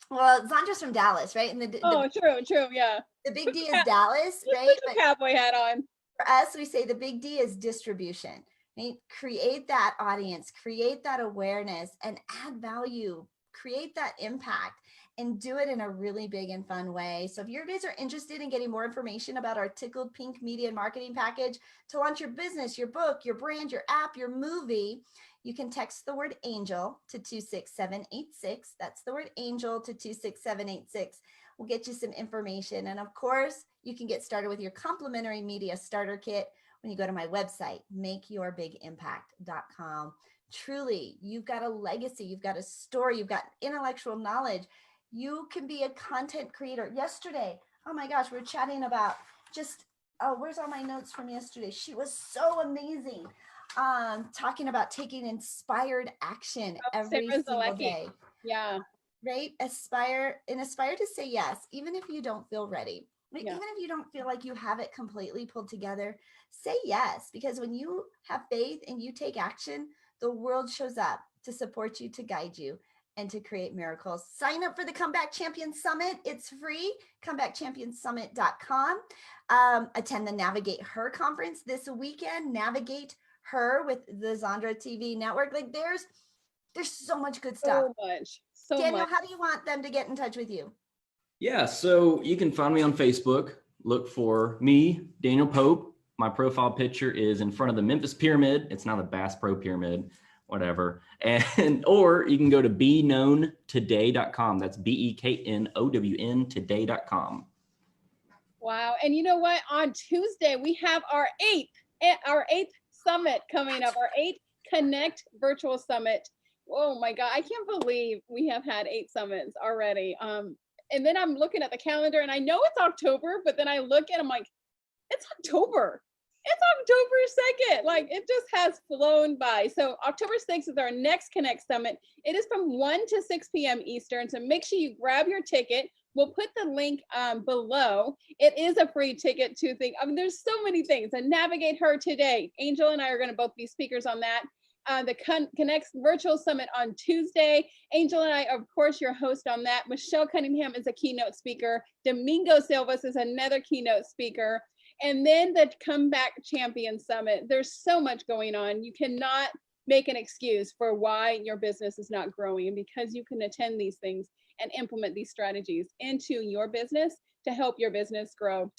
Well, Zondra's from Dallas, right? And true, yeah. The big D is Dallas, right? Put your cowboy hat on. For us, we say the big D is distribution, right? Create that audience, create that awareness, and add value, create that impact. And do it in a really big and fun way. So if you guys are interested in getting more information about our Tickled Pink Media and Marketing Package to launch your business, your book, your brand, your app, your movie, you can text the word ANGEL to 26786. That's the word ANGEL to 26786. We'll get you some information. And of course, you can get started with your complimentary media starter kit when you go to my website, makeyourbigimpact.com. Truly, you've got a legacy, you've got a story, you've got intellectual knowledge. You can be a content creator. Yesterday, oh my gosh, we're chatting about where's all my notes from yesterday? She was so amazing. Talking about taking inspired action every single day. Yeah. Right? Aspire to say yes, even if you don't feel ready. Even if you don't feel like you have it completely pulled together, say yes, because when you have faith and you take action, the world shows up to support you, to guide you, and to create miracles. Sign up for the Comeback Champions Summit. It's free, comebackchampionssummit.com. Attend the Navigate Her conference this weekend. Navigate Her with the Zondra TV network. There's so much good stuff. So Daniel, much. how do you want them to get in touch with you? Yeah, so you can find me on Facebook. Look for me, Daniel Pope. My profile picture is in front of the Memphis Pyramid. It's not a Bass Pro Pyramid, whatever. Or you can go to beknowntoday.com. That's BEKNOWN today.com. Wow. And you know what? On Tuesday, we have our eighth summit coming up, our 8th Connect Virtual Summit. Oh my God, I can't believe we have had 8 summits already. And then I'm looking at the calendar and I know it's October, but then I look and I'm like, it's October. It's October 2nd. It just has flown by. So October 6th is our next Connect Summit. It is from 1 to 6 p.m. Eastern. So make sure you grab your ticket. We'll put the link below. It is a free ticket to think. I mean, there's so many things. And Navigate Her today. Angel and I are going to both be speakers on that. the Connects Virtual Summit on Tuesday. Angel and I, of course, your host on that. Michelle Cunningham is a keynote speaker. Domingo Silvas is another keynote speaker. And then the Comeback Champion Summit. There's so much going on. You cannot make an excuse for why your business is not growing, because you can attend these things and implement these strategies into your business to help your business grow.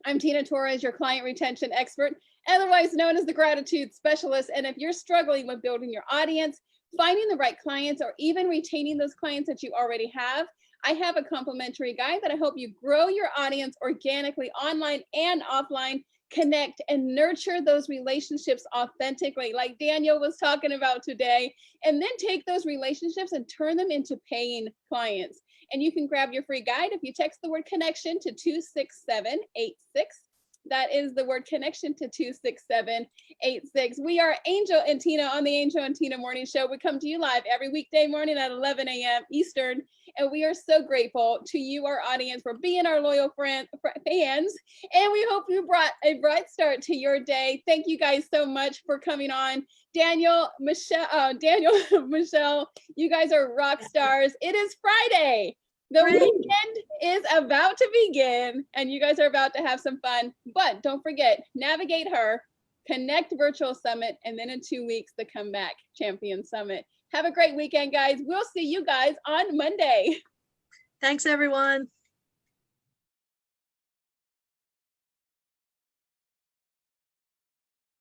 I'm Tina Torres, your client retention expert, otherwise known as the gratitude specialist. And if you're struggling with building your audience, finding the right clients, or even retaining those clients that you already have, I have a complimentary guide that I help you grow your audience organically, online and offline, connect and nurture those relationships authentically, like Daniel was talking about today, and then take those relationships and turn them into paying clients. And you can grab your free guide if you text the word connection to 26786. That is the word connection to 26786. We are Angel and Tina on the Angel and Tina Morning Show. We come to you live every weekday morning at 11 a.m. Eastern. And we are so grateful to you, our audience, for being our loyal fans. And we hope you brought a bright start to your day. Thank you guys so much for coming on. Daniel, Michelle, you guys are rock stars. It is Friday. The weekend is about to begin, and you guys are about to have some fun. But don't forget, navigate her, Connect Virtual Summit, and then in 2 weeks, the Comeback Champion Summit. Have a great weekend, guys. We'll see you guys on Monday. Thanks, everyone.